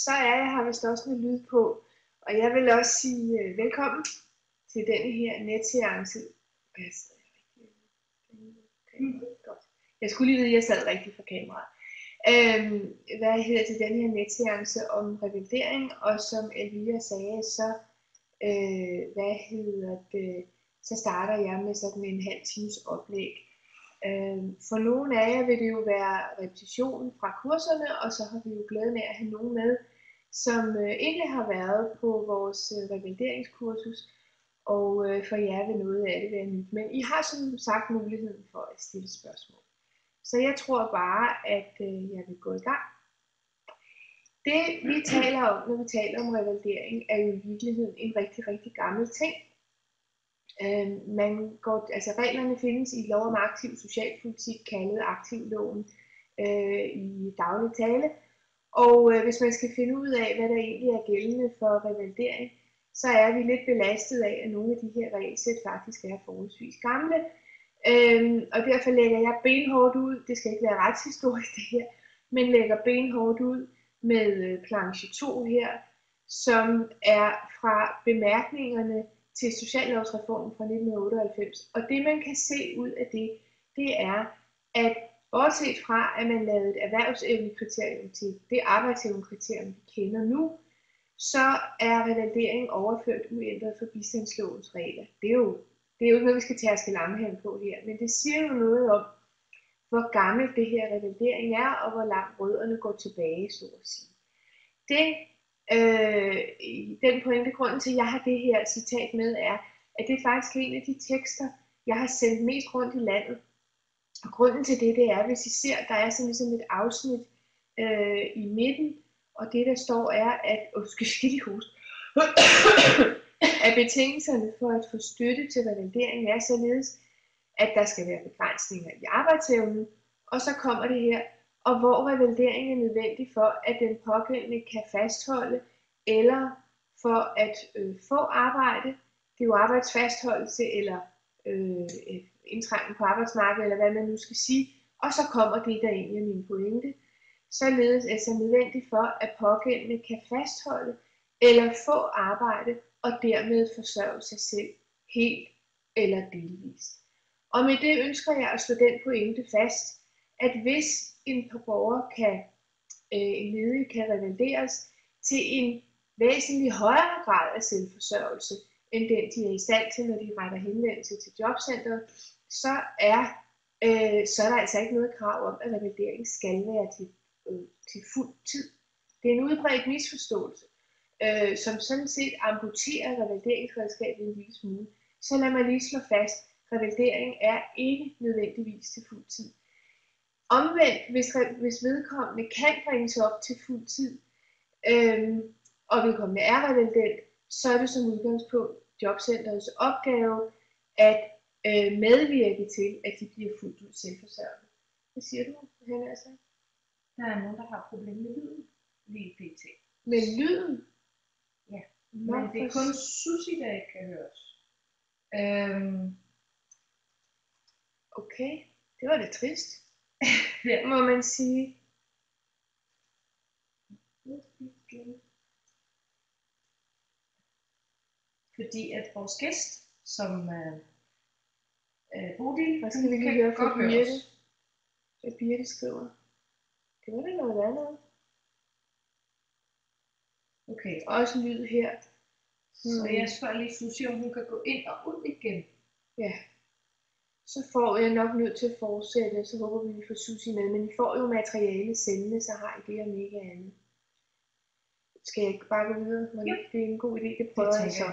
så er jeg her vist også med lyd på, og jeg vil også sige velkommen til denne her netseance. Godt. Jeg skulle lige vide, at jeg sad rigtigt for kameraet. Til denne her netseance om revalidering, og som Elvira sagde, så starter jeg med sådan en halv times oplæg. For nogle af jer vil det jo være repetition fra kurserne, og så har vi jo glæden af at have nogen med, som egentlig har været på vores revalideringskursus, og for jer vil noget af det være nyt. Men I har som sagt muligheden for at stille spørgsmål. Så jeg tror bare, at jeg vil gå i gang. Det vi taler om, når vi taler om revalidering, er jo i virkeligheden en rigtig, rigtig gammel ting. Reglerne findes i lov om aktiv socialpolitik, kaldet aktivloven i daglig tale. Og hvis man skal finde ud af, hvad der egentlig er gældende for revalidering, så er vi lidt belastet af, at nogle af de her regelsæt faktisk er forholdsvis gamle. Og derfor lægger jeg benhårdt ud, det skal ikke være retshistorisk det her, men lægger benhårdt ud med planche 2 her, som er fra bemærkningerne til sociallovsreformen fra 1998. Og det man kan se ud af det er, at bortset fra at man lavede et erhvervsevnekriterium til det arbejdsevnekriterium vi kender nu, så er revalidering overført uændret for bistandslovens regler. Det er jo ikke noget, vi skal tærske langhalm på her, men det siger jo noget om, hvor gammelt det her revalidering er, og hvor langt rødderne går tilbage, så at sige. Den pointe, grunden til, at jeg har det her citat med, er, at det er faktisk en af de tekster, jeg har sendt mest rundt i landet. Og grunden til det er, hvis I ser, der er sådan ligesom et afsnit i midten, og det der står er, at at betingelserne for at få støtte til revalidering er således, at der skal være begrænsninger i arbejdsevnen, og så kommer det her, og hvor revalidering er nødvendig for, at den pågældende kan fastholde, eller for at få arbejde, det er jo arbejdsfastholdelse, eller indtrængen på arbejdsmarkedet, eller hvad man nu skal sige, og så kommer det, der egentlig er min pointe, således altså nødvendigt for, at pågældende kan fastholde, eller få arbejde, og dermed forsørge sig selv helt eller delvist. Og med det ønsker jeg at slå den pointe fast, at hvis en ledig kan revalideres til en væsentlig højere grad af selvforsørgelse, end den de er i stand til, når de retter henvendelse til jobcentret, så er der altså ikke noget krav om, at revalidering skal være til fuld tid. Det er en udbredt misforståelse, som sådan set amputerer revalideringsredskabet en lille smule. Så lad mig lige slå fast, revalidering er ikke nødvendigvis til fuld tid. Omvendt, hvis vedkommende kan bringes op til fuld tid, og vedkommende er revalident, så er det som udgangspunkt jobcenterets opgave at medvirke til, at de bliver fuldt ud selvforsørgende. Hvad siger du, Hanne? Der er nogen, der har problemer med lyden lige pt. Med lyden? Ja, men det er kun Susie, der ikke kan høres. Okay, det var lidt trist. Ja. Må man sige. Fordi at vores gæst, som Bodil, hvad skal vi lige høre fra Birte? Hvad Birte skriver. Det var da noget andet. Okay. Også lyd her. Så jeg spørger lige Susie, om hun kan gå ind og ud igen. Ja. Så får jeg nok nødt til at fortsætte, så håber vi får Susie med. Men I får jo materiale sendende, så har I det om ikke andet. Skal jeg ikke bare gå videre? Ja. Det er en god idé, det prøver jeg så.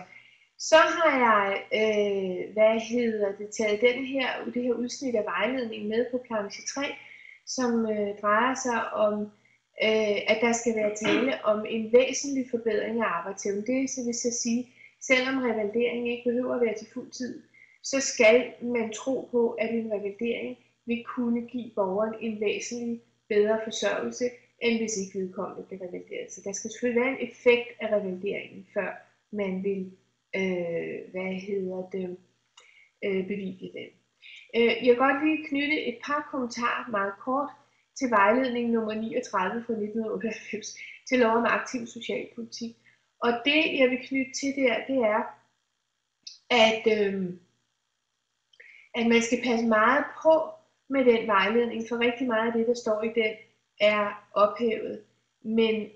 Så har jeg taget det her udsnit af vejledningen med på planche 3, som drejer sig om, at der skal være tale om en væsentlig forbedring af arbejdsevnen. Det vil så sige, selvom revalidering ikke behøver at være til fuld tid, så skal man tro på, at en revalidering vil kunne give borgeren en væsentlig bedre forsørgelse, end hvis ikke vedkommende bliver revalideret. Så der skal selvfølgelig være en effekt af revalideringen, før man vil bevilge den. Jeg vil godt lige knytte et par kommentarer meget kort til vejledning nummer 39 fra 1998 til lov om aktiv socialpolitik. Og det, jeg vil knytte til der, det er, at man skal passe meget på med den vejledning, for rigtig meget af det, der står i den, er ophævet. Men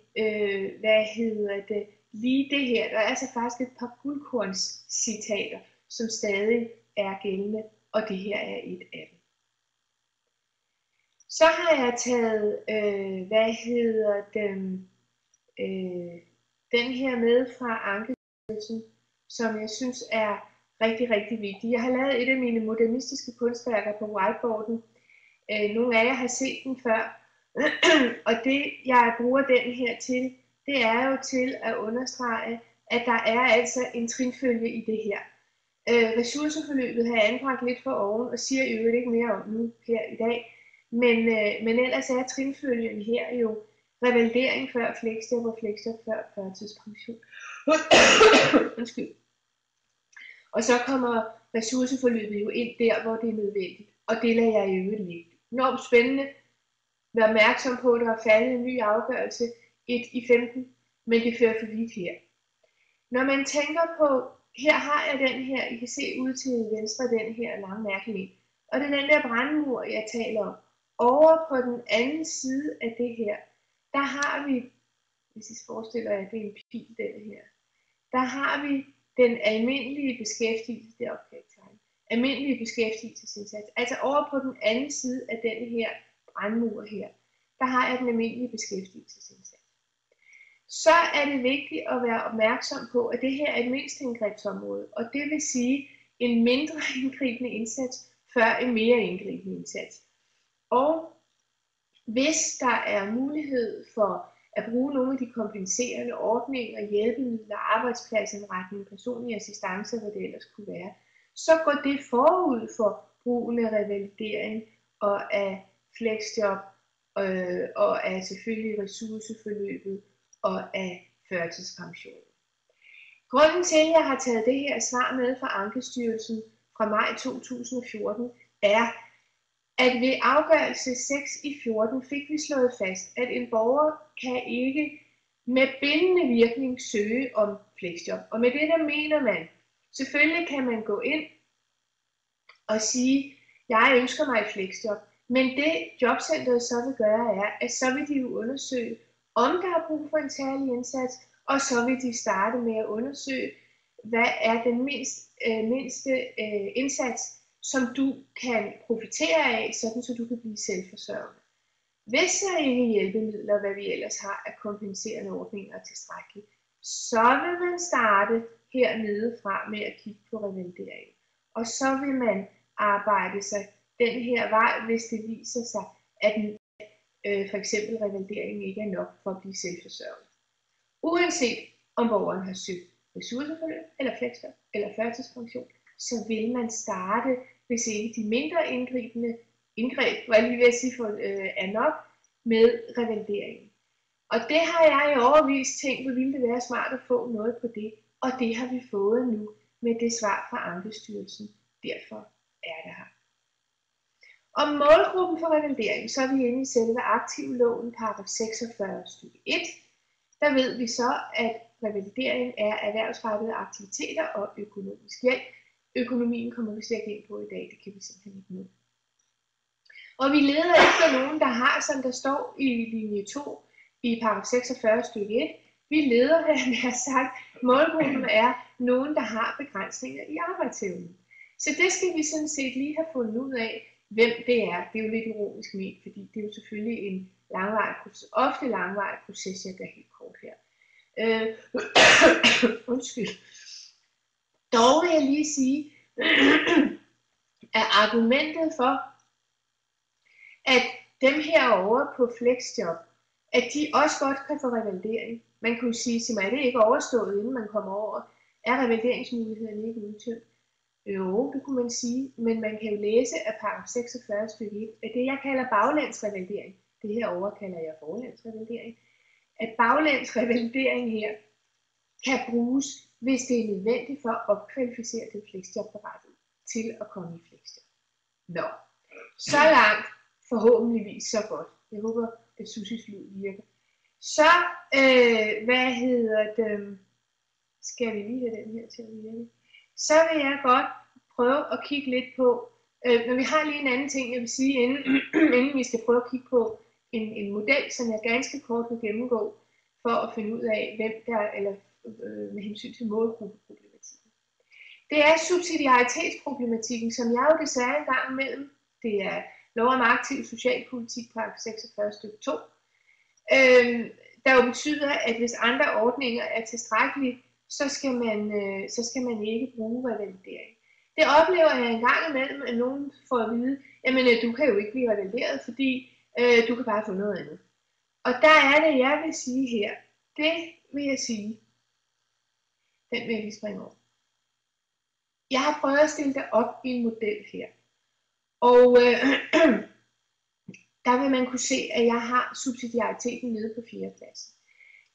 lige det her, der er altså faktisk et par guldkornscitater, som stadig er gældende, og det her er et af dem. Så har jeg taget, den her med fra Ankestyrelsen, som jeg synes er rigtig, rigtig vigtig. Jeg har lavet et af mine modernistiske kunstværker på whiteboarden. Nogle af jer har set den før. Og det, jeg bruger den her til, det er jo til at understrege, at der er altså en trinfølge i det her. Ressourceforløbet har jeg anbragt lidt for oven, og siger i øvrigt ikke mere om nu her i dag. Men ellers er trinfølgen her jo revalidering før fleksjob og fleksjob før førtidspension. Undskyld. Og så kommer ressourceforløbet jo ind der, hvor det er nødvendigt. Og det lader jeg i øvrigt ligge. Enormt spændende. Vær opmærksom på, at der er faldet en ny afgørelse i 15, men det fører for vidt her. Når man tænker på, her har jeg den her, I kan se ud til venstre, den her lange mærkelige. Og det er den der brandmur, jeg taler om. Over på den anden side af det her, der har vi, hvis I forestiller jer, det er en pil, den her. Der har vi den almindelige beskæftigelse, det er opgavetegn. Almindelige beskæftigelsesindsats. Altså over på den anden side af den her brandmur her, der har jeg den almindelige beskæftigelsesindsats. Så er det vigtigt at være opmærksom på, at det her er et mindsteindgrebsområde, og det vil sige en mindre indgribende indsats før en mere indgribende indsats. Og hvis der er mulighed for at bruge nogle af de kompenserende ordninger, hjælpemidler, arbejdspladsindretning, personlig assistance, hvad det ellers kunne være, så går det forud for brugen af revalidering og af fleksjob og af selvfølgelig ressourceforløbet og af førtidspension. Grunden til, at jeg har taget det her svar med fra Ankestyrelsen fra maj 2014, er, at ved afgørelse 6 i 14 fik vi slået fast, at en borger kan ikke med bindende virkning søge om fleksjob. Og med det der mener man, selvfølgelig kan man gå ind og sige, jeg ønsker mig et fleksjob. Men det jobcenteret så vil gøre er, at så vil de jo undersøge, om der er brug for en særlig indsats, og så vil de starte med at undersøge, hvad er den mindste indsats, som du kan profitere af, sådan så du kan blive selvforsørgende. Hvis der ikke er hjælpemidler, hvad vi ellers har af kompenserende ordninger tilstrækkeligt, så vil man starte hernede fra med at kigge på revalidering. Og så vil man arbejde sig den her vej, hvis det viser sig, at for eksempel revalideringen ikke er nok for at blive selvforsørgende. Uanset om borgeren har søgt ressourceforløb eller fleksjob eller førtidspension, så vil man starte, hvis ikke de mindre indgribende indgreb, var jeg lige ved at sige, er nok, med revalideringen. Og det har jeg i overvis tænkt, hvor ville det være smart at få noget på det, og det har vi fået nu med det svar fra Ankestyrelsen. Derfor er det her. Om målgruppen for revalidering, så er vi inde i selve aktivloven, paragraf 46 stykke 1. Der ved vi så, at revalidering er erhvervsrettede aktiviteter og økonomisk hjælp. Økonomien kommer vi slet ikke ind på i dag, det kan vi simpelthen ikke nå. Og vi leder efter nogen, der har, som der står i linje 2 i paragraf 46 stykke 1, vi leder, hvad jeg har sagt, målgruppen er nogen, der har begrænsninger i arbejdsevnen. Så det skal vi sådan set lige have fundet ud af, hvem det er. Det er jo lidt ironisk ment, fordi det er jo selvfølgelig en ofte langvarig proces, jeg gør helt kort her. Undskyld. Dog vil jeg lige sige, at argumentet for, at dem herovre på fleksjob, at de også godt kan få revalidering. Man kunne sige til mig, at det ikke er overstået, inden man kommer over. Er revalideringsmulighederne ikke udtømt? Jo, det kunne man sige, men man kan jo læse af paragraf 46 stykke 1, at det jeg kalder baglandsrevalidering, det herovre kalder jeg forlandsrevalidering, at baglandsrevalidering her kan bruges, hvis det er nødvendigt for at opkvalificere den fleksjobberettigede til at komme i fleksjob. Nå, så langt forhåbentligvis så godt. Jeg håber, at Susis lyd virker. Så, skal vi lige have den her til at virke? Så vil jeg godt prøve at kigge lidt på, når vi har lige en anden ting, jeg vil sige, inden vi skal prøve at kigge på en model, som jeg ganske kort vil gennemgå, for at finde ud af, hvem der, eller med hensyn til målgruppeproblematikken. Det er subsidiaritetsproblematikken, som jeg jo desværre en gang imellem, det er lov om aktiv socialpolitik, paragraf 46 stykke 2, der jo betyder, at hvis andre ordninger er tilstrækkelige, så skal man ikke bruge revalidering. Det oplever jeg en gang imellem, at nogen får at vide, jamen du kan jo ikke blive revalideret, fordi du kan bare få noget andet. Og der er det, jeg vil sige her. Det vil jeg sige. Den vil jeg lige springe over. Jeg har prøvet at stille det op i en model her. Og der vil man kunne se, at jeg har subsidiariteten nede på 4. plads.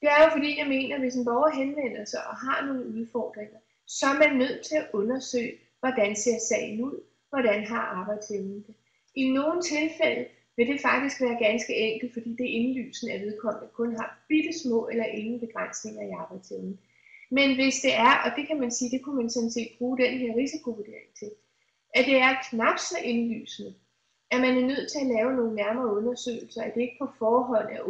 Det er jo fordi, jeg mener, at hvis en borger henvender sig og har nogle udfordringer, så er man nødt til at undersøge, hvordan ser sagen ud, hvordan har arbejdsevnen det. I nogle tilfælde vil det faktisk være ganske enkelt, fordi det er indlysende, at vedkommende kun har bittesmå eller ingen begrænsninger i arbejdsevnen. Men hvis det er, og det kan man sige, det kunne man sådan set bruge den her risikovurdering til, at det er knap så indlysende, at man er nødt til at lave nogle nærmere undersøgelser, at det ikke på forhånd er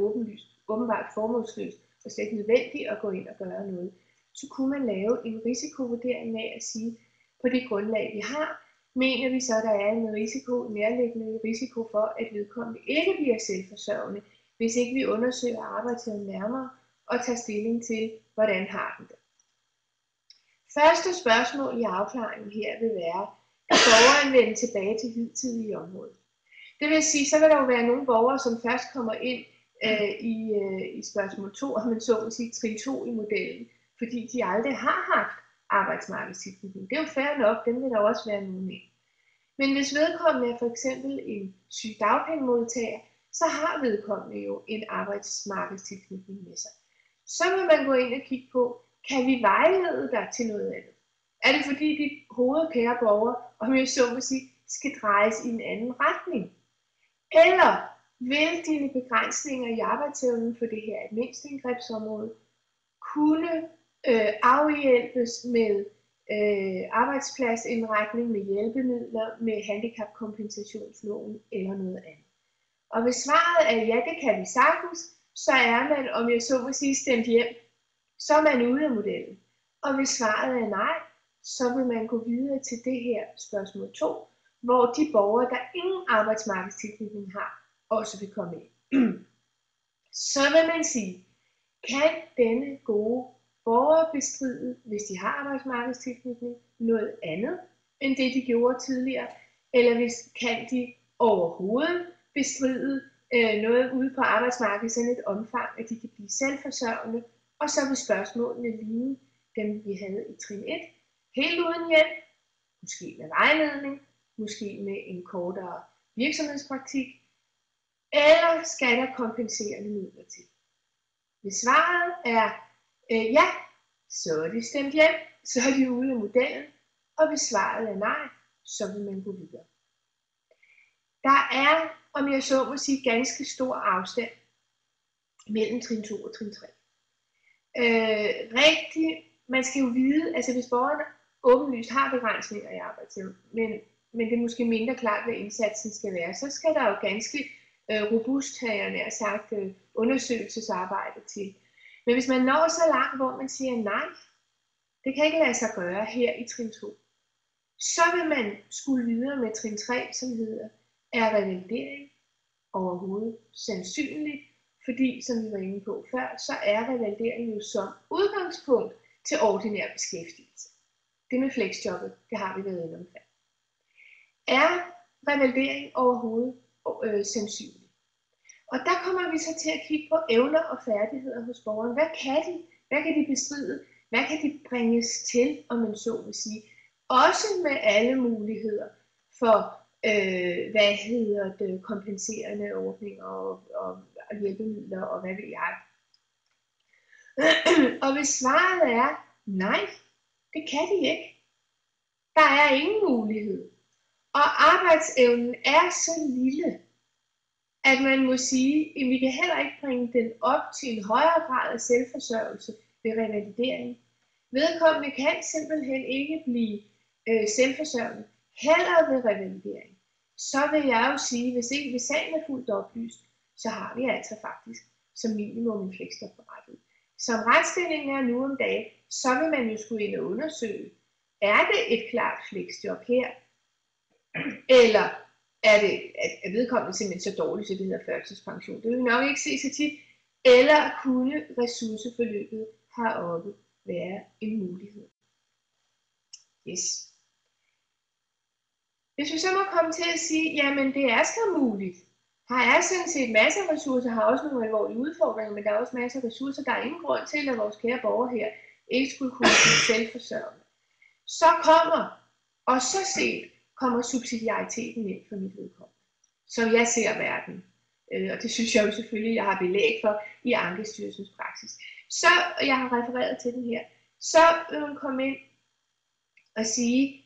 åbenbart formålsløst og slet ikke nødvendigt at gå ind og gøre noget, så kunne man lave en risikovurdering af at sige, på det grundlag vi har, mener vi så, at der er en nærliggende risiko for, at vedkommende ikke bliver selvforsørgende, hvis ikke vi undersøger arbejdsevnen nærmere og tager stilling til, hvordan har den det. Første spørgsmål i afklaringen her vil være, at borgeren vender tilbage til hidtidige områder. Det vil sige, så vil der jo være nogle borgere, som først kommer ind i spørgsmål 2, og man så må sige trin 2 i modellen, fordi de aldrig har haft arbejdsmarkedstilknytning. Det er jo fair nok, dem vil der også være nogen af. Men hvis vedkommende er for eksempel en sygedagpengemodtager, så har vedkommende jo en arbejdsmarkedstilknytning med sig. Så vil man gå ind og kigge på, kan vi vejlede dig til noget andet? Er det fordi dit hoved, kære borger, om jeg så må sige, skal drejes i en anden retning? Eller vil dine begrænsninger i arbejdsevnen for det her mindsteindgrebsområde kunne afhjælpes med arbejdspladsindretning, med hjælpemidler, med handicapkompensationsloven eller noget andet? Og hvis svaret er ja, det kan vi sagtens, så er man, om jeg så må sige, stemt hjem, så er man ude af modellen. Og hvis svaret er nej, så vil man gå videre til det her spørgsmål 2, hvor de borgere, der ingen arbejdsmarkedstilknytning har, også vil komme ind. Så vil man sige, kan denne gode borger bestride, hvis de har arbejdsmarkedstilknytning, noget andet, end det de gjorde tidligere, eller kan de overhovedet bestride noget ude på arbejdsmarkedet sådan et omfang, at de kan blive selvforsørgende, og så vil spørgsmålene ligne dem, vi havde i trin 1, helt uden hjælp, måske med vejledning, måske med en kortere virksomhedspraktik, eller skal der kompenserende midler til? Hvis svaret er ja, så er de stemt hjem, så er de ude af modellen, og hvis svaret er nej, så vil man gå videre. Der er, om jeg så må sige, ganske stor afstand mellem trin 2 og trin 3. Man skal jo vide, altså hvis borgerne åbenlyst har begrænsninger i arbejdsevnen, men det er måske mindre klart, hvad indsatsen skal være, så skal der jo ganske robust, har jeg nær sagt, undersøgelsesarbejde til. Men hvis man når så langt, hvor man siger nej, det kan ikke lade sig gøre her i trin 2, så vil man skulle videre med trin 3, som hedder, er revalidering overhovedet sandsynligt? Fordi, som vi var inde på før, så er revalidering jo som udgangspunkt til ordinær beskæftigelse. Det med flexjobbet, det har vi været inde om før. Er revalidering overhovedet sandsynligt? Og der kommer vi så til at kigge på evner og færdigheder hos borgeren. Hvad kan de? Hvad kan de bestride? Hvad kan de bringes til, om man så vil sige? Også med alle muligheder for kompenserende ordninger og hjælpemidler og hvad ved jeg. Og hvis svaret er nej, det kan de ikke. Der er ingen mulighed. Og arbejdsevnen er så lille, at man må sige, at vi kan heller ikke bringe den op til en højere grad af selvforsørgelse ved revalidering. Vedkommende kan simpelthen ikke blive selvforsørgende, heller ved revalidering. Så vil jeg jo sige, hvis sagen er fuldt oplyst, så har vi altså faktisk som minimum en fleksjobberettighed. Som retsstillingen er nu om dagen, så vil man jo skulle ind og undersøge, er det et klart fleksjob her, eller er vedkommende simpelthen så dårligt, så det hedder førtidspension. Det vil vi nok ikke se så tit. Eller kunne ressourceforløbet heroppe være en mulighed? Yes. Hvis vi så må komme til at sige, jamen det er så muligt. Her er sådan set masser af ressourcer, har også nogle alvorlige udfordringer, men der er også masser af ressourcer. Der er ingen grund til, at vores kære borgere her ikke skulle kunne blive selvforsørgende. Så kommer subsidiariteten ind for mit vedkommende, som jeg ser verden. Og det synes jeg jo selvfølgelig, jeg har belæg for i Ankestyrelsens praksis. Så, jeg har refereret til den her, så vil man komme ind og sige,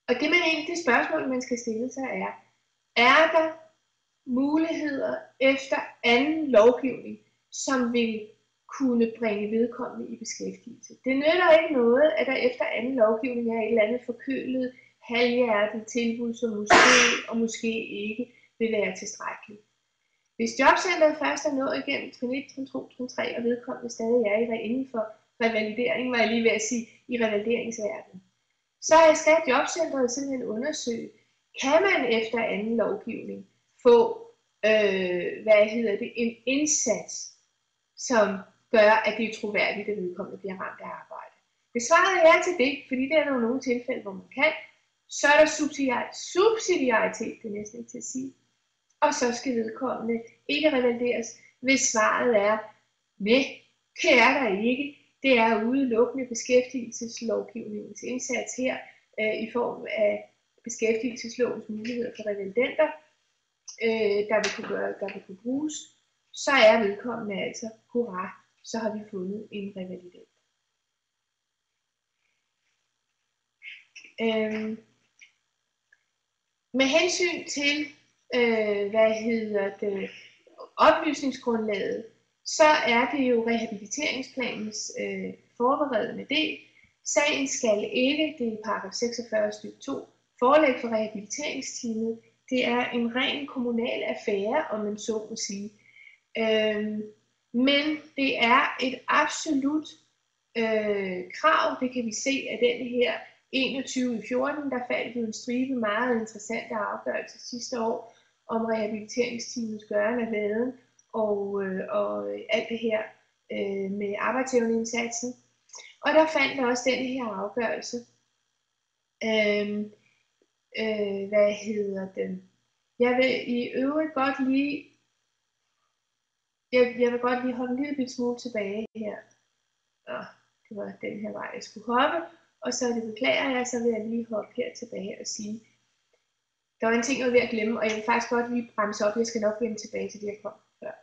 og det spørgsmål, man skal stille sig er der muligheder efter anden lovgivning, som vil kunne bringe vedkommende i beskæftigelse? Det nytter ikke noget, at der efter anden lovgivning er et eller andet forkølet, halvhjertet tilbud, som måske ikke vil være tilstrækkeligt. Hvis jobcentret først er nået igennem trin 1, trin 2, trin 3, og vedkommende stadig er inden for revalidering, var jeg lige ved at sige, i revalideringsverdenen, så skal jobcentret simpelthen undersøge, kan man efter anden lovgivning få en indsats, som gør, at det er troværdigt, at vedkommende bliver ramt af arbejde. Hvis svaret er ja til det, fordi det er der nogle tilfælde, hvor man kan, så er der subsidiaritet, det er næsten ikke til at sige, og så skal vedkommende ikke revalideres, hvis svaret er nej, det er der ikke. Det er udelukkende beskæftigelseslovgivningens indsats her i form af beskæftigelseslovens muligheder for revalidenter, der vil kunne bruges, så er vedkommende altså, hurra, så har vi fundet en revalident. Med hensyn til oplysningsgrundlaget, så er det jo rehabiliteringsplanens forberedende del. Sagen skal ikke, det er i paragraf 46 stykke 2, forelægge for rehabiliteringsteamet. Det er en ren kommunal affære, om man så må sige. Men det er et absolut krav, det kan vi se af den her 21/14, der faldt jo en stribe meget interessante afgørelser sidste år om rehabiliteringsteamets gøren og laden og alt det her med arbejdsevneindsatsen. Og der fandt også den her afgørelse. Jeg vil i øvrigt godt lige, jeg vil godt lige hoppe en lille smule tilbage her. Det var den her vej, jeg skulle hoppe. Og så det beklager jeg, så vil jeg lige hoppe her tilbage og sige, der var en ting, jeg var ved at glemme, og jeg vil faktisk godt lige bremse op, jeg skal nok vende tilbage til det, jeg kom før.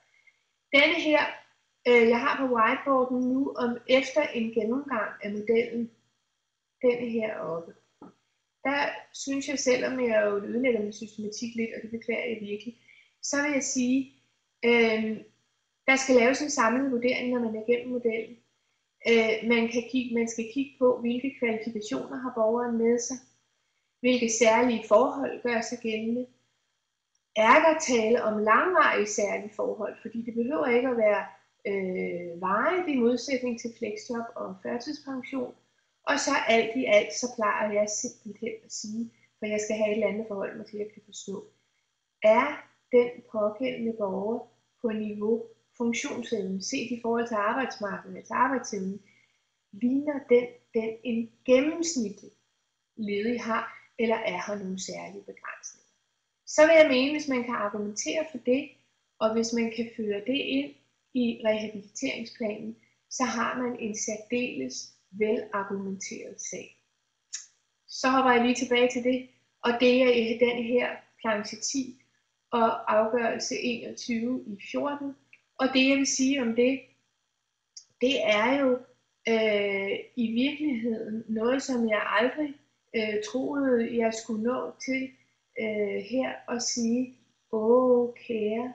Denne her, jeg har på whiteboarden nu, om efter en gennemgang af modellen, denne her oppe. Der synes jeg, selvom jeg jo ødelægger med systematik lidt, og det beklager jeg virkelig, så vil jeg sige, der skal laves en samlet vurdering, når man er igennem modellen. Man skal kigge på, hvilke kvalifikationer har borgeren med sig, hvilke særlige forhold gør sig gældende. Er der tale om langvarige særlige forhold, fordi det behøver ikke at være varigt i modsætning til fleksjob og førtidspension. Og så alt i alt, så plejer jeg simpelthen at sige, for jeg skal have et eller andet forhold mig til, at jeg kan forstå. Er den pågældende borger på niveau funktionsevnen, set i forhold til arbejdsmarkedet, altså arbejdsevnen, ligner den en gennemsnitlig ledig har, eller er her nogle særlige begrænsninger? Så vil jeg mene, hvis man kan argumentere for det, og hvis man kan føre det ind i rehabiliteringsplanen, så har man en særdeles velargumenteret sag. Så hopper jeg lige tilbage til det, og det er den her planche 10 og afgørelse 21/14. Og det jeg vil sige om det, det er jo i virkeligheden noget, som jeg aldrig troede, jeg skulle nå til her og sige, kære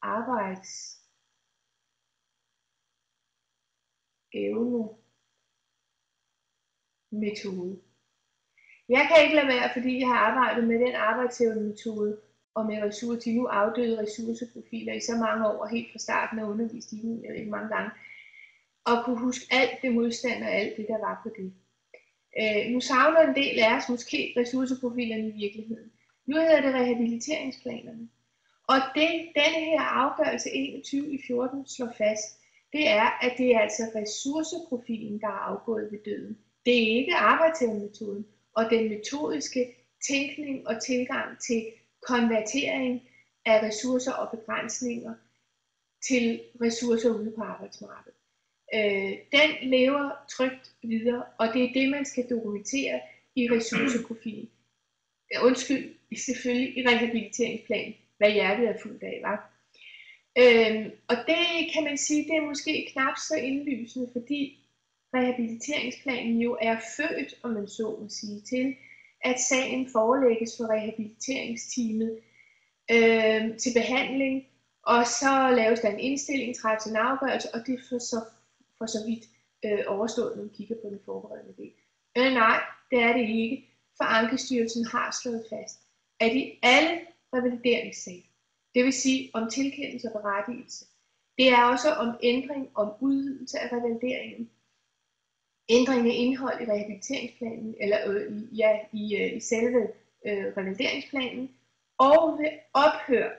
arbejdsevne metode. Jeg kan ikke lade være, fordi jeg har arbejdet med den arbejdsevnemetode og med de nu afdøde ressourceprofiler i så mange år, helt fra starten af undervist i den, jeg ved ikke mange gange, og kunne huske alt det modstand og alt det, der var på det. Nu savner en del af os måske ressourceprofilerne i virkeligheden. Nu hedder det rehabiliteringsplanerne. Og det, denne her afgørelse 21/14 slår fast, det er, at det er altså ressourceprofilen, der er afgået ved døden. Det er ikke arbejdsevnemetoden og den metodiske tænkning og tilgang til konvertering af ressourcer og begrænsninger til ressourcer ude på arbejdsmarkedet. Den lever trygt videre, og det er det, man skal dokumentere i ressourceprofilen. Selvfølgelig i rehabiliteringsplanen, hvad hjertet er fuldt af, var. Og det kan man sige, det er måske knap så indlysende, fordi rehabiliteringsplanen jo er født, om man så må sige, til, at sagen forelægges for rehabiliteringsteamet til behandling, og så laves der en indstilling, træffes en afgørelse, og det er for så vidt overstået, når man kigger på den forberedende del. Nej, det er det ikke, for Ankestyrelsen har slået fast, at i alle revalideringssager, det vil sige om tilkendelse og berettigelse, det er også om ændring, om udvidelse af revalideringen, ændring af indhold i rehabiliteringsplanen, eller i selve revalideringsplanen, og ved ophør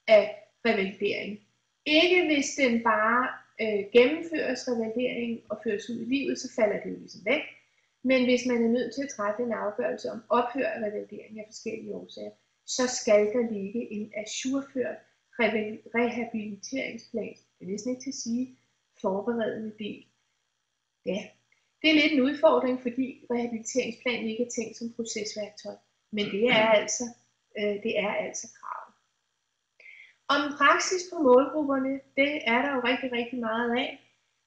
af revalidering. Ikke hvis den bare gennemføres revalidering og føres ud i livet, så falder det jo ligesom væk. Men hvis man er nødt til at træffe en afgørelse om ophør af revalidering af forskellige årsager, så skal der ligge en ajourført rehabiliteringsplan. Det er næsten ikke til at sige forberedende del. Ja, det er lidt en udfordring, fordi rehabiliteringsplanen ikke er tænkt som procesværktøj. Men det er altså kravet. Om praksis på målgrupperne, det er der jo rigtig, rigtig meget af.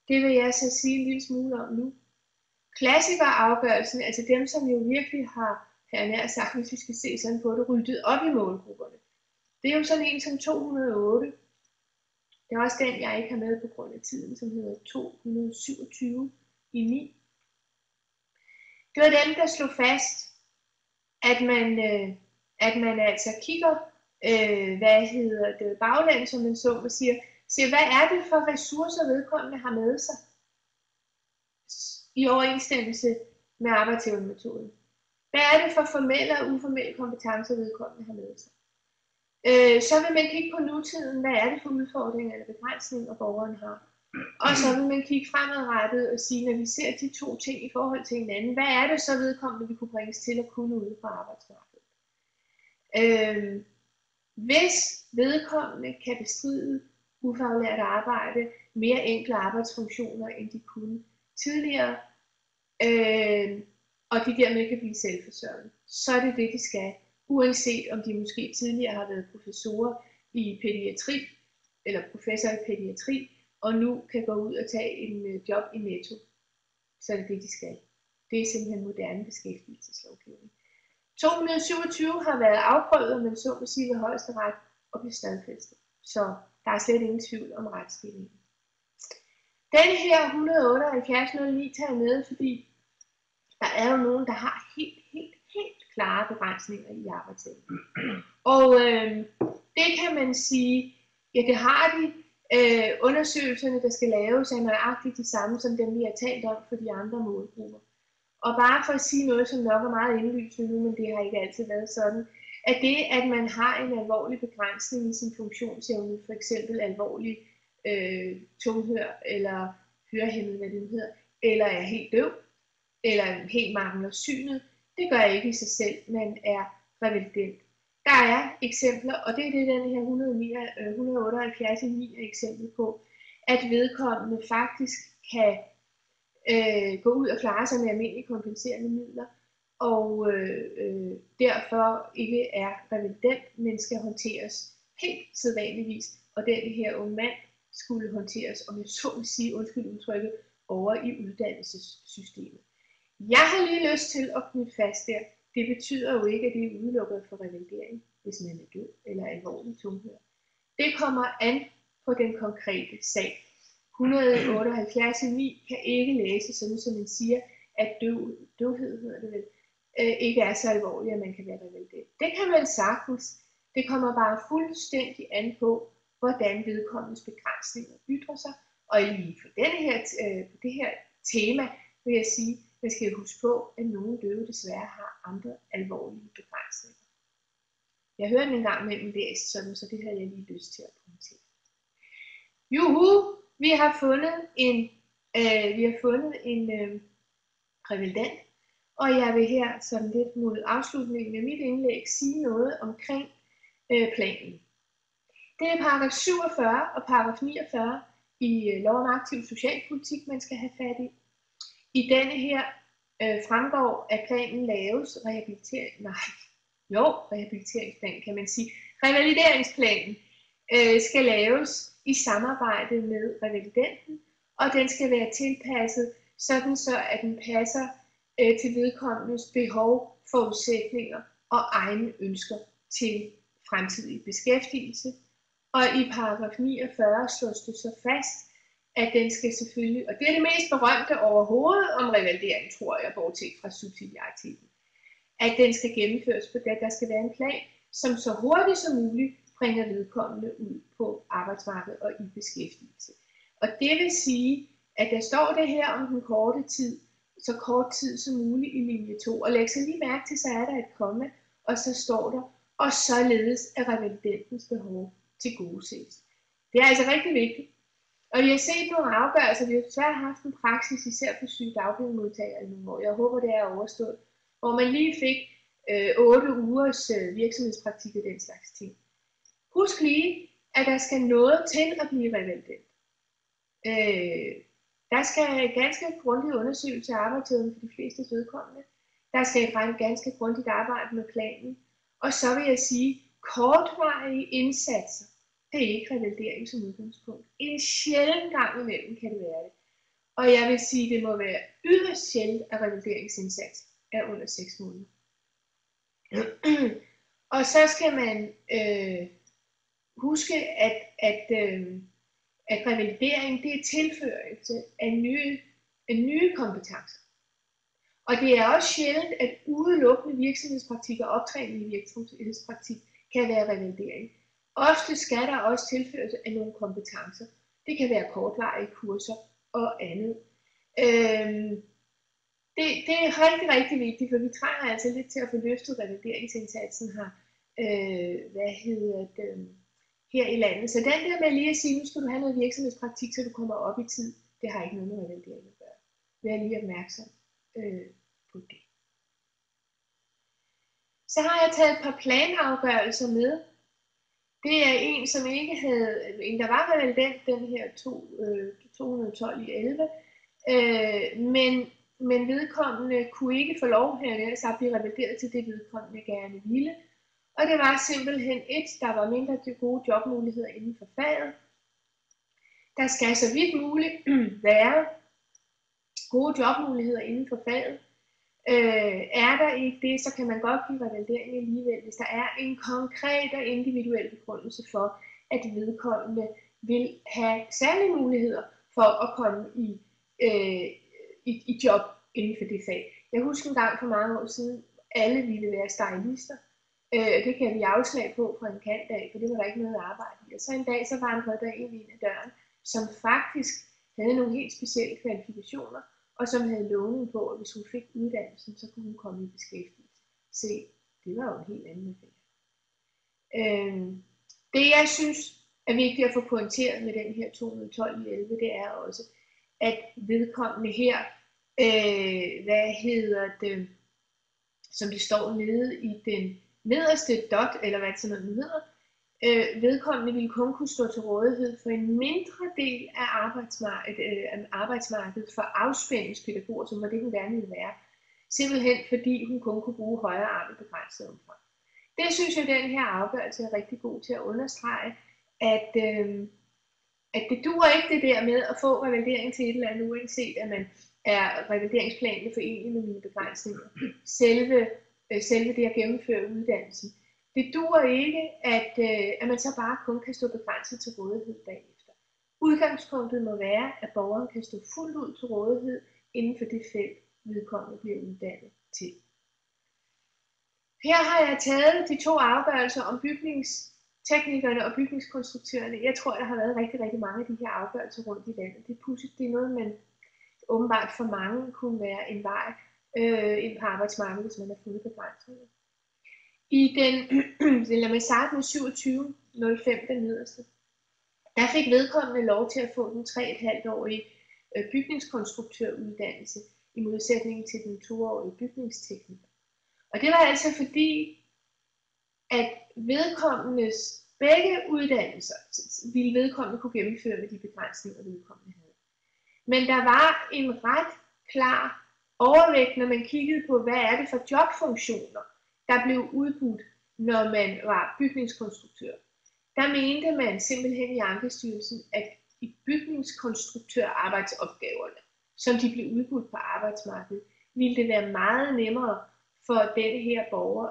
Det vil jeg så sige en lille smule om nu. Klassikerafgørelsen, altså dem, som jo virkelig har, her nær sagt, hvis vi skal se sådan på det, ryddet op i målgrupperne. Det er jo sådan en som 208. Det er også den, jeg ikke har med på grund af tiden, som hedder 227 i 9. Det var dem, der slog fast, at man altså kigger, baglæns, som man så, og siger, hvad er det for ressourcer, vedkommende har med sig i overensstemmelse med arbejdsevnemetoden? Hvad er det for formelle og uformelle kompetencer, vedkommende har med sig? Så vil man kigge på nutiden, hvad er det for udfordringer eller begrænsninger, borgeren har? Og så vil man kigge fremadrettet og sige, når vi ser de to ting i forhold til hinanden, hvad er det så vedkommende, vi kunne bringes til at kunne ude på arbejdsmarkedet? Hvis vedkommende kan bestride ufaglært arbejde, mere enkle arbejdsfunktioner, end de kunne tidligere, og de dermed kan blive selvforsørgende, så er det det, de skal, uanset om de måske tidligere har været professorer i pædiatri, eller professor i pædiatri, og nu kan gå ud og tage en job i Netto, så er det det, de skal. Det er simpelthen moderne beskæftigelseslovgivning. 227 har været afprøvet, men så må sige ved højesteret og blive stadfæstet. Så der er slet ingen tvivl om retsstillingen. Den her 17809 tager med, fordi der er jo nogen, der har helt klare begrænsninger i arbejdsevnen. Og det kan man sige, ja, det har de. Undersøgelserne, der skal laves, er nøjagtigt de samme som dem, vi har talt om for de andre målgrupper. Og bare for at sige noget, som nok er meget indlysende nu, men det har ikke altid været sådan, at det, at man har en alvorlig begrænsning i sin funktionsevne, for eksempel alvorlig tunghør eller hørehæmmet, hvad det hedder, eller er helt døv, eller helt mangler synet, det gør ikke i sig selv, man er revalident. Der er eksempler, og det er det, den her 178 er eksempel på, at vedkommende faktisk kan gå ud og klare sig med almindelige kompenserende midler, og derfor ikke er revalident, men skal håndteres helt sædvanligvis, og den her unge mand skulle håndteres, om jeg så vil sige, undskyld udtrykket, over i uddannelsessystemet. Jeg har lige lyst til at knytte fast der. Det betyder jo ikke, at det er udelukket for revalidering. hvis man er død eller alvorligt tunghør. Det kommer an på den konkrete sag. 178.9 kan ikke læse sådan, som man siger, at døvhed hedder det vel, ikke er så alvorligt, at man kan være revalideret. Det kan man sagtens. Det kommer bare fuldstændig an på, hvordan vedkommendes begrænsninger ytrer sig. Og lige for det her tema vil jeg sige, at man skal huske på, at nogle døve desværre har andre alvorlige begrænsninger. Jeg hørte den en gang mellem læst sådan, så det havde jeg lige lyst til at kommentere. Juhu! Vi har fundet en revalidant, og jeg vil her sådan lidt mod afslutningen af mit indlæg sige noget omkring planen. Det er paragraf 47 og paragraf 49 i lov om aktiv socialpolitik, man skal have fat i. I denne her fremgår, at planen laves rehabiliteringsplan kan man sige. Revalideringsplanen skal laves i samarbejde med revalidenten, og den skal være tilpasset, sådan så at den passer til vedkommendes behov, forudsætninger og egne ønsker til fremtidig beskæftigelse. Og i paragraf 49 slås det så fast, at den skal selvfølgelig, og det er det mest berømte overhovedet om revalidering, tror jeg, bortset fra subsidiariteten, at den skal gennemføres på det, der skal være en plan, som så hurtigt som muligt bringer vedkommende ud på arbejdsmarkedet og i beskæftigelse. Og det vil sige, at der står det her om den korte tid, så kort tid som muligt i linje 2. Og læg så lige mærke til, så er der et komma, og så står der, og således er revalidentens behov til gode ses. Det er altså rigtig vigtigt. Og vi har set nogle afgørelser, vi har desværre haft en praksis, især for sygedagpengemodtagere i nogle år. Jeg håber, det er overstået, hvor man lige fik 8 ugers virksomhedspraktik og den slags ting. Husk lige, at der skal noget til at blive revalident. Der skal en ganske grundig undersøgelse af arbejdstiden for de fleste vedkommende. Der skal et ganske grundigt arbejde med planen. Og så vil jeg sige, kortvarige indsatser, det er ikke revalidering som udgangspunkt. En sjælden gang imellem kan det være det. Og jeg vil sige, det må være yderst sjældent, at revalideringsindsats er under 6 måneder. Og så skal man huske, at revalidering, det er tilførelse af nye kompetencer. Og det er også sjældent, at udelukkende virksomhedspraktik og optræning i virksomhedspraktik kan være revalidering. Ofte skal der også tilføres af nogle kompetencer. Det kan være kortvarige kurser og andet. Det er rigtig, rigtig vigtigt, for vi trænger altså lidt til at få løftet revalideringsindsatsen her i landet. Så den der med lige at sige, nu skal du have noget virksomhedspraktik, så du kommer op i tid, det har ikke noget med revalidering at gøre. Vær lige opmærksom på det. Så har jeg taget et par planafgørelser med. Det er en, som ikke havde, en der var revalident, den her 212 i 11, men vedkommende kunne ikke få lov her, så at blive revalideret til det vedkommende gerne ville. Og det var simpelthen der var mindre til gode jobmuligheder inden for faget. Der skal så vidt muligt være gode jobmuligheder inden for faget. Er der ikke det, så kan man godt give revalidering alligevel, hvis der er en konkret og individuel begrundelse for, at vedkommende vil have særlige muligheder for at komme i job inden for det fag. Jeg husker en gang for mange år siden, alle ville være stylister. Det kan vi afslag på fra en kant af, for det var der ikke noget arbejde i. Og så en dag, så vandrede der ind ad døren, som faktisk havde nogle helt specielle kvalifikationer, og som havde lovning på, at hvis hun fik uddannelsen, så kunne hun komme i beskæftigelse. Se, det var jo en helt anden affære. Det jeg synes er vigtigt at få pointeret med den her 212 i 11, det er også, at vedkommende her, som det står nede i den nederste dot, eller hvad sådan noget hedder, vedkommende ville kun kunne stå til rådighed for en mindre del af arbejdsmarkedet for afspændingspædagoger, som var det, hun gerne ville være. Simpelthen fordi hun kun kunne bruge højere arm i begrænset omfang. Det synes jeg, den her afgørelse er rigtig god til at understrege, at det duer ikke det der med at få revalidering til et eller andet, uanset at man er revalideringsplanen forenelig med mine begrænsninger. Selve det at gennemføre uddannelsen, Det duer ikke, at man så bare kun kan stå begrænset til rådighed bagefter. Udgangspunktet må være, at borgeren kan stå fuldt ud til rådighed inden for det felt, vedkommende bliver uddannet til. Her har jeg taget de 2 afgørelser om bygningsteknikerne og bygningskonstruktørerne. Jeg tror, der har været rigtig, rigtig mange af de her afgørelser rundt i landet. Det er pudsigt, det er noget, man åbenbart for mange kunne være en vej ind på arbejdsmarkedet, hvis man har fundet begrænsninger. Lad mig starte med 27.05, den nederste. Der fik vedkommende lov til at få den 3,5-årige bygningskonstruktøruddannelse i modsætning til den 2-årige bygningstekniker. Og det var altså fordi, at vedkommendes begge uddannelser ville vedkommende kunne gennemføre med de begrænsninger, vedkommende havde. Men der var en ret klar overvægt, når man kiggede på, hvad er det for jobfunktioner, der blev udbudt, når man var bygningskonstruktør. Der mente man simpelthen i Ankestyrelsen, at i bygningskonstruktørarbejdsopgaverne, som de blev udbudt på arbejdsmarkedet, ville det være meget nemmere for denne her borger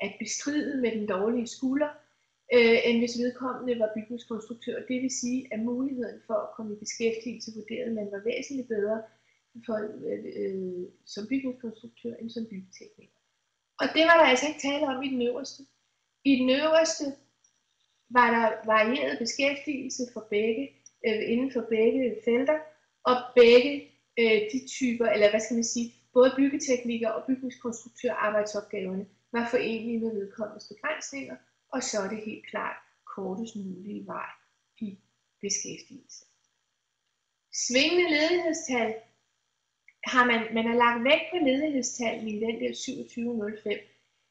at bestride med den dårlige skulder, end hvis vedkommende var bygningskonstruktør. Det vil sige, at muligheden for at komme i beskæftigelse vurderede man var væsentligt bedre som bygningskonstruktør end som byggetekniker. Og det var der altså ikke tale om i den øverste. I den øverste var der varieret beskæftigelse for begge, inden for begge felter, og begge de typer, eller hvad skal man sige, både byggetekniker og bygningskonstruktør arbejdsopgaverne var forenlige med vedkommendes begrænsninger, og så er det helt klart kortest mulige vej i beskæftigelse. Svingende ledighedstal har man har lagt vægt på ledighedstallene i den der 27.05,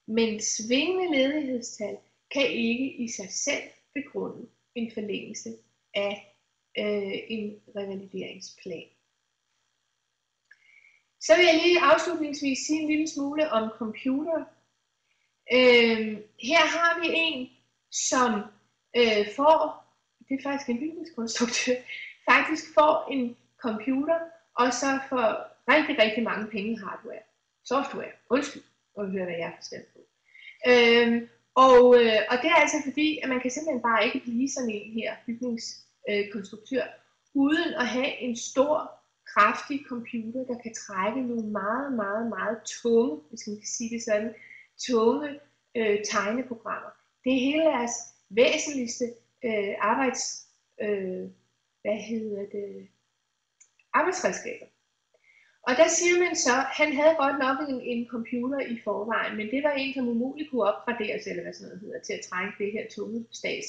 men svingende ledighedstal kan ikke i sig selv begrunde en forlængelse af en revalideringsplan. Så vil jeg lige afslutningsvis sige en lille smule om computer. Her har vi en, som det er faktisk en bygningskonstruktør, faktisk får en computer, og så får rigtig, rigtig mange penge software, og høre, hvad jeg har forstand på. Og det er altså fordi, at man kan simpelthen bare ikke blive sådan en her bygningskonstruktør, uden at have en stor, kraftig computer, der kan trække nogle meget, meget, meget tunge, hvis man kan sige det sådan, tunge tegneprogrammer. Det er hele deres væsentligste arbejdsredskaber. Og der siger man så, han havde godt nok en computer i forvejen, men det var en, som umuligt kunne opgraderes, eller hvad sådan noget hedder, til at trække det her tunge stads.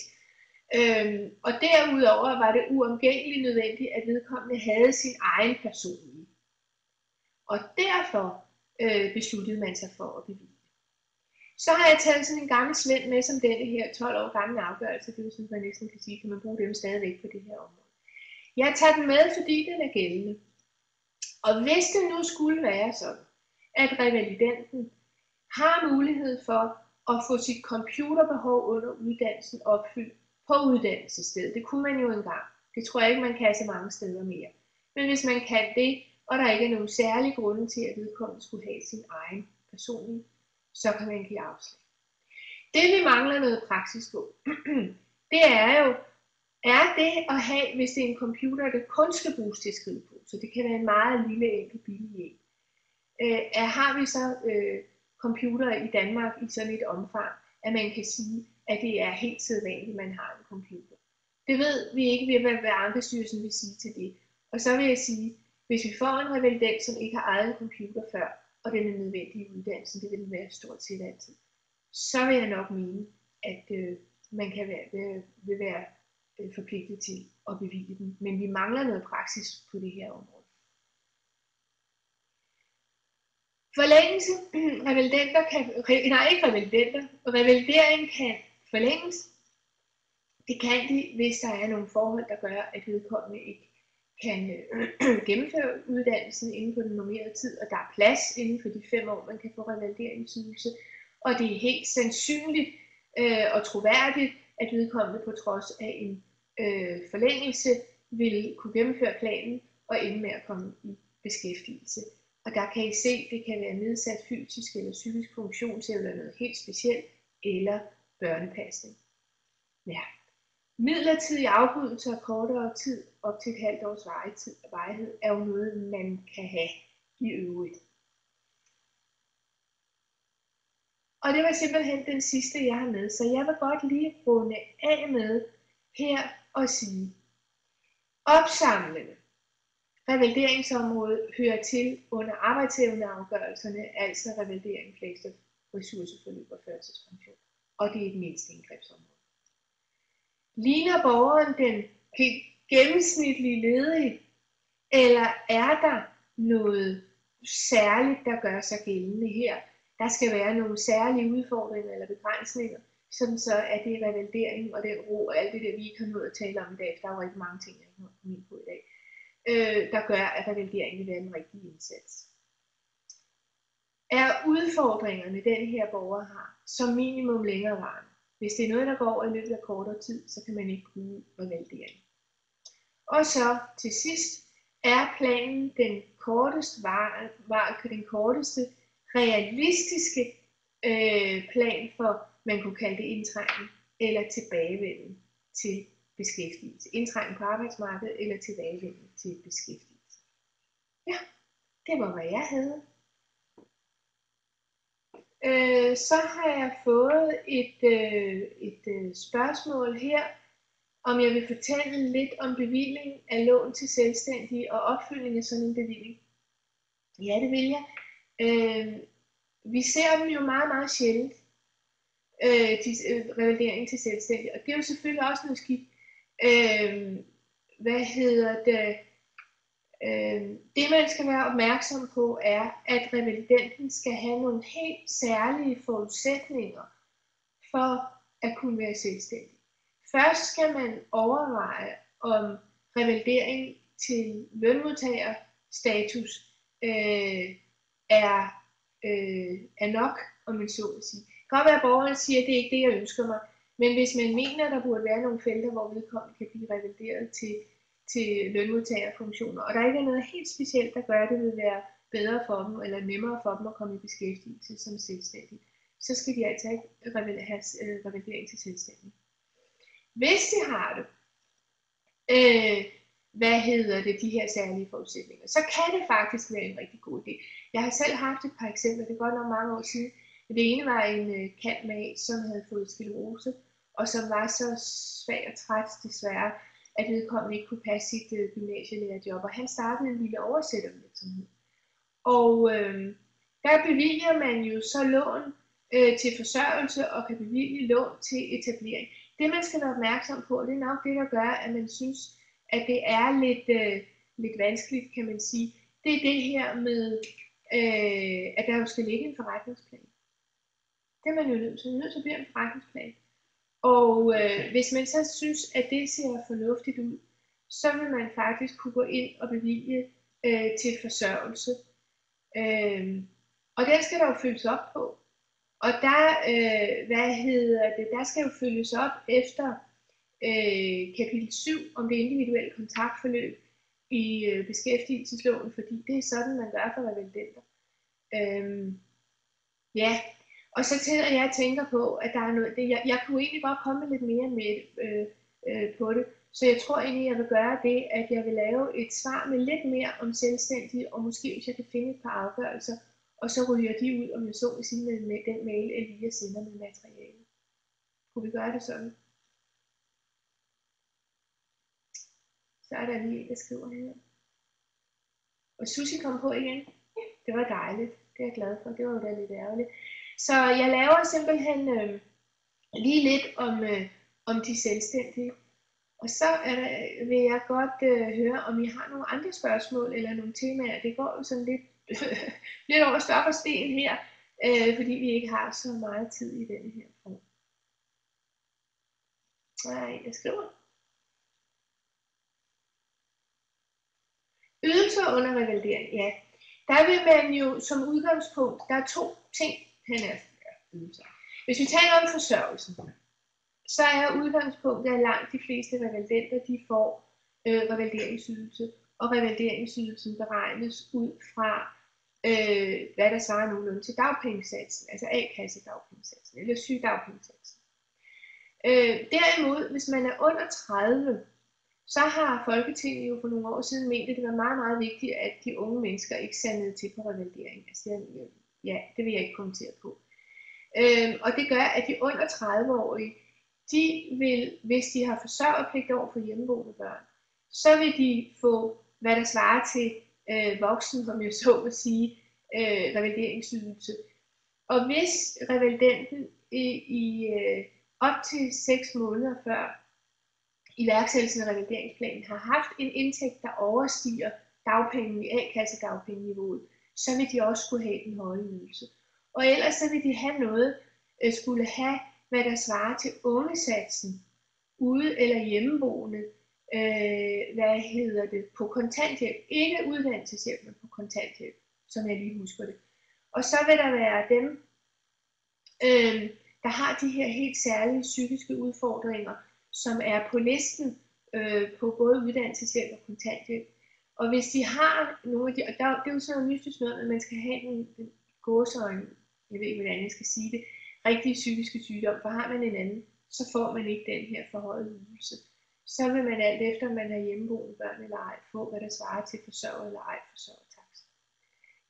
Og derudover var det uomgængeligt nødvendigt, at vedkommende havde sin egen personlige. Og derfor besluttede man sig for at bevilge. Så har jeg taget sådan en gammel svend med, som denne her 12 år gamle afgørelse, det vil sådan, man næsten kan sige, kan man bruge dem stadigvæk på det her område. Jeg tager den med, fordi den er gældende. Og hvis det nu skulle være sådan, at revalidenten har mulighed for at få sit computerbehov under uddannelsen opfyldt på uddannelsesstedet, det kunne man jo engang. Det tror jeg ikke, man kan så mange steder mere. Men hvis man kan det, og der ikke er nogen særlige grunde til, at vedkommende skulle have sin egen personlige, så kan man give afslag. Det vi mangler noget praksis på, det er jo, er det at have, hvis det er en computer, der kun skal bruges til at skrive på, så det kan være en meget lille, enkel, billig en. Har vi så computer i Danmark i sådan et omfang, at man kan sige, at det er helt sædvanligt, at man har en computer. Det ved vi ikke, hvad Ankestyrelsen vil sige til det. Og så vil jeg sige, hvis vi får en revalident, som ikke har ejet en computer før, og den er nødvendig i uddannelsen, det vil den være stort set altid, så vil jeg nok mene, at man vil være forpligtet til at bevilge den. Men vi mangler noget praksis på det her område. Forlængelse, revalidering kan forlænges. Det kan de, hvis der er nogle forhold, der gør, at vedkommende ikke kan gennemføre uddannelsen inden for den normerede tid, og der er plads inden for de 5 år, man kan få revalideringsydelse. Og det er helt sandsynligt og troværdigt, at vedkommende på trods af en forlængelse vil kunne gennemføre planen og ende med at komme i beskæftigelse. Og der kan I se, det kan være nedsat fysisk eller psykisk funktionsevne eller noget helt specielt. eller børnepasning. Ja. Midlertidig afbrydelse af kortere tid, op til et halvt års varighed, er jo noget, man kan have i øvrigt. Og det var simpelthen den sidste, jeg har med, så jeg vil godt lige runde af med her og sige, opsamlende revalideringsområdet hører til under arbejdsevneafgørelserne, altså revalidering, fleksjob, ressourceforløb og førtidspension. Og det er et mindste indgrebsområde. Ligner borgeren den gennemsnitlige ledige, eller er der noget særligt, der gør sig gældende her? Der skal være nogle særlige udfordringer eller begrænsninger, sådan så at det er revalidering og den ro og alt det der, vi ikke har nået at tale om i dag, der er jo rigtig mange ting, jeg ikke har kommet ind på i dag, der gør, at revalidering vil være den rigtige indsats. Er udfordringerne, den her borger har, som minimum længerevarende? Hvis det er noget, der går over i løbet af kortere tid, så kan man ikke bruge revalidering. Og så til sidst, er planen den korteste realistiske plan for, man kunne kalde det indtrængen eller tilbagevenden til beskæftigelse. Indtrængen på arbejdsmarkedet eller tilbagevenden til beskæftigelse. Ja, det var, hvad jeg havde. Så har jeg fået et spørgsmål her, om jeg vil fortælle lidt om bevilling af lån til selvstændige og opfølgning af sådan en bevilling. Ja, det vil jeg. Vi ser dem jo meget, meget sjældent, revalidering til selvstændige, og det er jo selvfølgelig også noget skidt. Det man skal være opmærksom på er, at revalidenten skal have nogle helt særlige forudsætninger for at kunne være selvstændig. Først skal man overveje, om revalidering til lønmodtagerstatus er nok, om man så at sige. Det kan godt være, at borgeren siger, at det er ikke det, jeg ønsker mig, men hvis man mener, at der burde være nogle felter, hvor vedkommende kan blive revalideret til lønmodtagerfunktioner, og der ikke er noget helt specielt, der gør, at det vil være bedre for dem, eller nemmere for dem at komme i beskæftigelse som selvstændige, så skal de altså ikke have revalidering til selvstændige. Hvis de har det, de her særlige forudsætninger, så kan det faktisk være en rigtig god idé. Jeg har selv haft et par eksempler, det er godt nok mange år siden. Det ene var en kand som havde fået sklerose, og som var så svag og træt desværre, at vedkommende ikke kunne passe sit gymnasielærerjob, og han startede en lille oversættervirksomhed. Og der bevilger man jo så lån til forsørgelse og kan bevilge lån til etablering. Det man skal være opmærksom på, det er nok det, der gør, at man synes, at det er lidt vanskeligt, kan man sige. Det er det her med, at der jo skal ligge en forretningsplan. Det er man jo nødt til. Man er nødt til at blive en forretningsplan. Og hvis man så synes, at det ser fornuftigt ud, så vil man faktisk kunne gå ind og bevilge til forsørgelse. Og den skal der jo følges op på. Og der, der skal jo følges op efter kapitel 7 om det individuelle kontaktforløb i beskæftigelsesloven, fordi det er sådan, man gør for revalidenter. Ja, og så til at jeg tænker på, at der er noget, jeg kunne egentlig godt komme lidt mere med på det, så jeg tror egentlig, jeg vil gøre det, at jeg vil lave et svar med lidt mere om selvstændige, og måske hvis jeg kan finde et par afgørelser, og så ryger de ud, om jeg så vil sige, med den mail, Elia sender med materiale. Kunne vi gøre det sådan? Så er der lige en, der skriver her. Og Susie kom på igen. Det var dejligt. Det er jeg glad for. Det var jo da lidt ærgerligt. Så jeg laver simpelthen lige lidt om de selvstændige. Og så vil jeg godt høre, om I har nogle andre spørgsmål eller nogle temaer. Det går jo sådan lidt over stok og sten her, fordi vi ikke har så meget tid i denne her form. Nej, jeg skriver. Ydelser under revalidering, ja. Der vil man jo som udgangspunkt, der er to ting, ydelser. Hvis vi taler om forsørgelsen, så er udgangspunktet, at langt de fleste revalidenter, de får revalideringsydelse, og revalideringsydelsen beregnes ud fra hvad der svarer nogenlunde til dagpengesatsen, altså A-kassedagpengesatsen eller sygedagpengesatsen. Derimod, hvis man er under 30, så har Folketinget jo for nogle år siden ment, at det var meget, meget vigtigt, at de unge mennesker ikke sandede til på revalidering. Altså, det vil jeg ikke kommentere på. Og det gør, at de under 30-årige, de vil, hvis de har forsørgerpligt over for hjemmeboende børn, så vil de få, hvad der svarer til voksen, som jeg så vil sige, revalideringsydelse. Og hvis revalidenten op til 6 måneder før iværksættelsen af revalideringsplanen har haft en indtægt, der overstiger dagpenge i A-kassedagpengeniveauet, så vil de også skulle have den høje ydelse. Og ellers så vil de have noget, skulle have, hvad der svarer til ungesatsen, ude eller hjemmeboende, på kontanthjælp. Ikke uddannelseshjælp, men på kontanthjælp, som jeg lige husker det. Og så vil der være dem, der har de her helt særlige psykiske udfordringer, som er på listen på både uddannelseshjælp og kontanthjælp. Og hvis de har nogle af de, og det er jo sådan noget mystisk noget, at man skal have den gåseøjne, jeg ved ikke hvordan jeg skal sige det, rigtige psykiske sygdom, for har man en anden, så får man ikke den her forhøjede ydelse. Så vil man alt efter, om man har hjemmeboende børn eller ej, få hvad der svarer til forsørger eller ej forsørgertakst.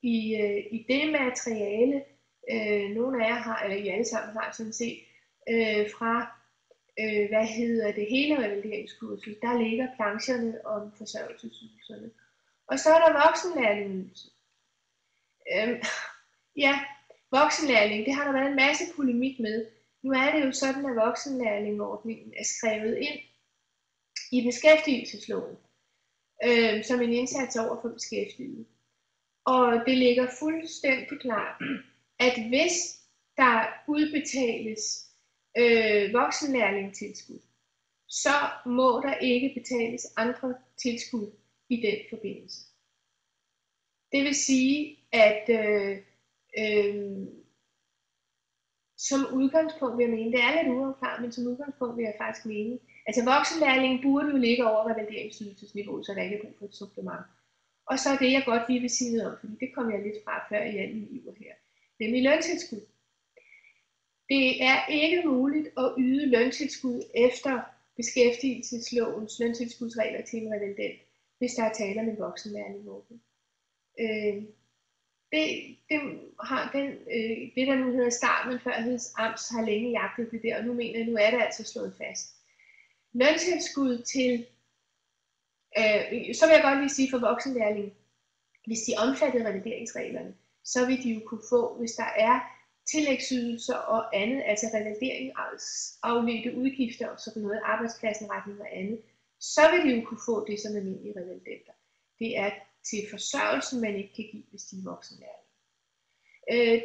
I det materiale, nogle af jer har, eller I alle sammen har sådan set, fra hele revalideringskurset, der ligger plancherne om forsørgelsesydelserne. Og så er der voksenlærlingeydelse. Voksenlærling, det har der været en masse polemik med. Nu er det jo sådan, at voksenlærlingeordningen er skrevet ind i beskæftigelsesloven, som en indsats over for beskæftigede. Og det ligger fuldstændig klart, at hvis der udbetales voksenlærlingetilskud, så må der ikke betales andre tilskud i den forbindelse. Det vil sige, at som udgangspunkt vil jeg mene, det er lidt uafklaret, men som udgangspunkt vil jeg faktisk mene, altså voksenlærlingen burde jo ligge over revalideringsydelsesniveau, så der ikke er brug for et supplement. Og så er det, jeg godt lige vil sige noget om, fordi det kom jeg lidt fra før i anden iver her, nemlig løntilskud. Det er ikke muligt at yde løntilskud efter beskæftigelseslovens løntilskudsregler til en revalident, hvis der er tale om en voksenlærlingeordning. Det der nu hedder start, men før hed AMS, har længe jagtet det der, og nu er det altså slået fast. Løntilskud til, så vil jeg godt lige sige for voksenlærlinge, hvis de omfatter revalideringsreglerne, så vil de jo kunne få, hvis der er tillægsydelser og andet, altså revalideringsafledte udgifter og sådan noget, arbejdspladsenretning og andet, så vil de jo kunne få det som almindelige revalidenter. Det er til forsørgelsen, man ikke kan give, hvis de er voksenlærlinge.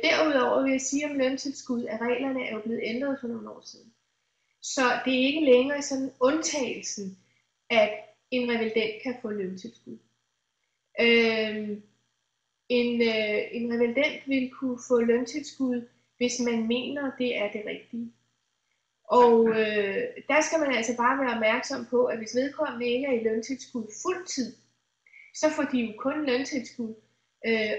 Derudover vil jeg sige om løntilskud, at reglerne er jo blevet ændret for nogle år siden. Så det er ikke længere sådan undtagelsen, at en revalident kan få løntilskud. En revalident vil kunne få løntilskud, hvis man mener, det er det rigtige. Og der skal man altså bare være opmærksom på, at hvis vedkommende ikke er i løntilskud fuldtid, så får de jo kun løntilskud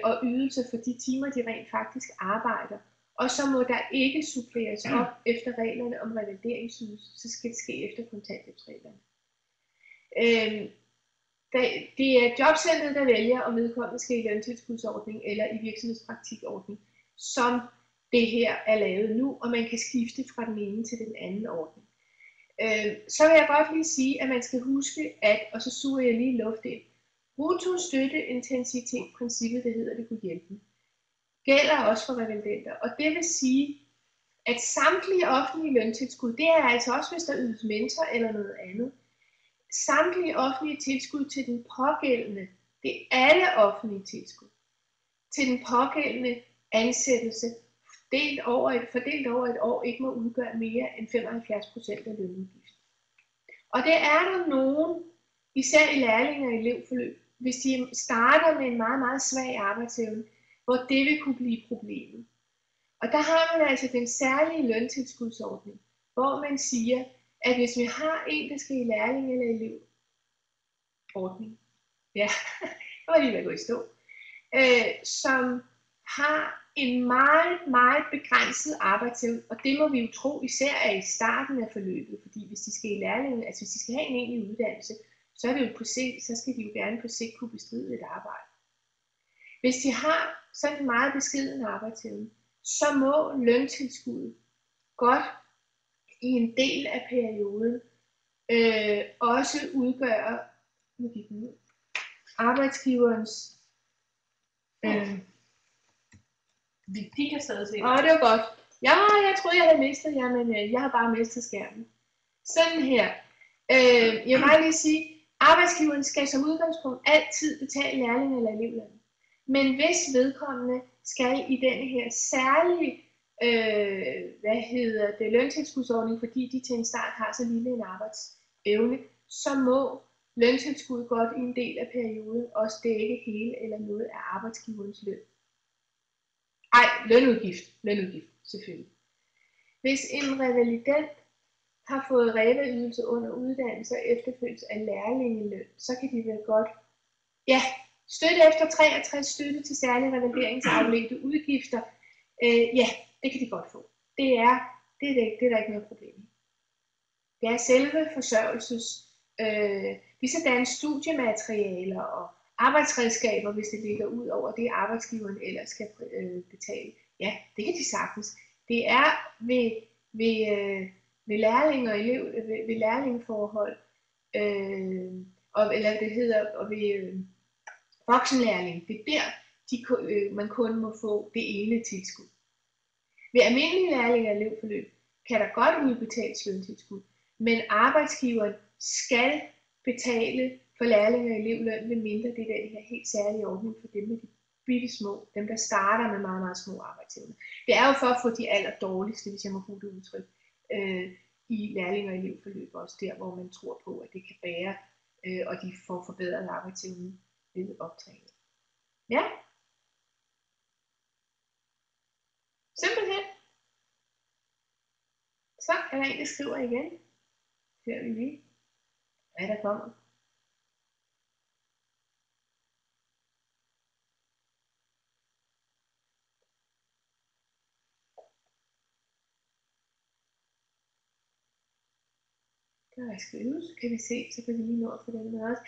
og ydelse for de timer, de rent faktisk arbejder. Og så må der ikke suppleres op efter reglerne om revalideringsydelse, så skal det ske efter kontanthjælpsreglerne. Det er jobcentret, der vælger, om vedkommende skal i løntilskudsordning eller i virksomhedspraktikordning, som det her er lavet nu, og man kan skifte fra den ene til den anden ordning. Så vil jeg godt lige sige, at man skal huske, at, og så suger jeg lige luft ind, brutto-støtte-intensitet-princippet, det hedder det kunne hjælpe, gælder også for revalidenter. Og det vil sige, at samtlige offentlige løntilskud, det er altså også, hvis der ydes mentor eller noget andet, samtlige offentlige tilskud til den pågældende, det er alle offentlige tilskud, til den pågældende ansættelse, fordelt over et år, ikke må udgøre mere end 75% af lønudgiften. Og det er der nogen, især i lærlinge og elevforløb, hvis de starter med en meget, meget svag arbejdsevne, hvor det vil kunne blive problemet. Og der har man altså den særlige løntilskudsordning, hvor man siger, at hvis vi har en, der skal i lærling eller elevordning, ja, det var lige ved at gå i stå, som har en meget, meget begrænset arbejdsevne, og det må vi jo tro især er i starten af forløbet, fordi hvis de skal i lærlinge, altså hvis de skal have en egentlig uddannelse, så er det jo på sigt, så skal de jo gerne på sigt kunne bestride et arbejde. Hvis de har sådan en meget beskeden arbejdsevne, så må løntilskuddet godt i en del af perioden også udgøre arbejdsgiverens de kan stadig se det var godt. Ja, jeg troede jeg havde mistet jer, men jeg har bare mistet skærmen. Sådan her. Jeg vil bare lige sige, arbejdsgiveren skal som udgangspunkt altid betale lærling eller elevløn. Men hvis vedkommende skal i denne her særlige løntilskudsordning, fordi de til en start har så lille en arbejdsevne, så må løntilskud godt i en del af perioden også dække hele eller noget af arbejdsgiverens løn. Lønudgift selvfølgelig. Hvis en revalident har fået revalydelse under uddannelse og efterfølgelse af lærlingeløn, så kan de vel godt, støtte efter 63, støtte til særlige revalideringsafledte udgifter, det kan de godt få. Det er der ikke noget problem i. Det er selve forsørgelses, ligesådan studiematerialer og arbejdsredskaber, hvis det ligger ud over det, arbejdsgiveren ellers skal betale. Ja, det kan de sagtens. Det er ved lærling og elev, ved lærlingeforhold, og ved voksenlærling, det er der, man kun må få det ene tilskud. Ved almindelige lærling og elevforløb kan der godt udbetales løntilskud, men arbejdsgiveren skal betale for lærling og elevløn, medmindre det er den her helt særlige ordning for dem med de bitte små, dem der starter med meget, meget små arbejdsevner. Det er jo for at få de allerdårligste, hvis jeg må bruge det udtryk, i lærling og elevforløb, også der, hvor man tror på, at det kan bære, og de får forbedret arbejdsevnen ved optræning. Ja? Simpelthen. Så er der en, der skriver igen. Hører vi lige, hvad der kommer. Der skrives, kan vi se, så kan vi lige nå at få den med også.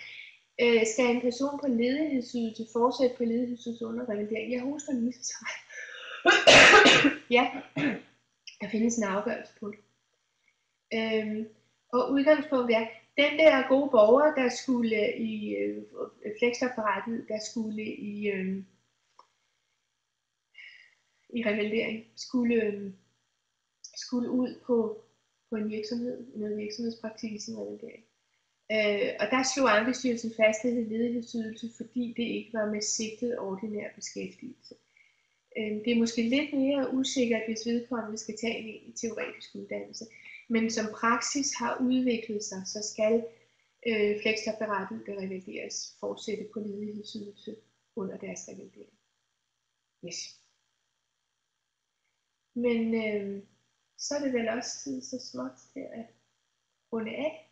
Skal en person på ledighedsydelse fortsætte på ledighedsydelse under revalidering? Jeg hoster lige så træt. Ja, der findes en afgørelse på det. Og udgangspunktet er, den der gode borger, der skulle i fleksjobberettiget, der skulle i revalidering, skulle ud på en virksomhed, noget virksomhedspraktik i sin revalidering. Og der slog Ankestyrelsen fast, at det hed ledighedsydelse, fordi det ikke var med sigtet ordinær beskæftigelse. Det er måske lidt mere usikkert, hvis vedkommende skal tage en egentlig teoretisk uddannelse. Men som praksis har udviklet sig, så skal fleksjobberettigede, der revalideres, fortsætte på ledighedsydelse under deres revalidering. Yes. Men så er det vel også tid så småt til at runde af.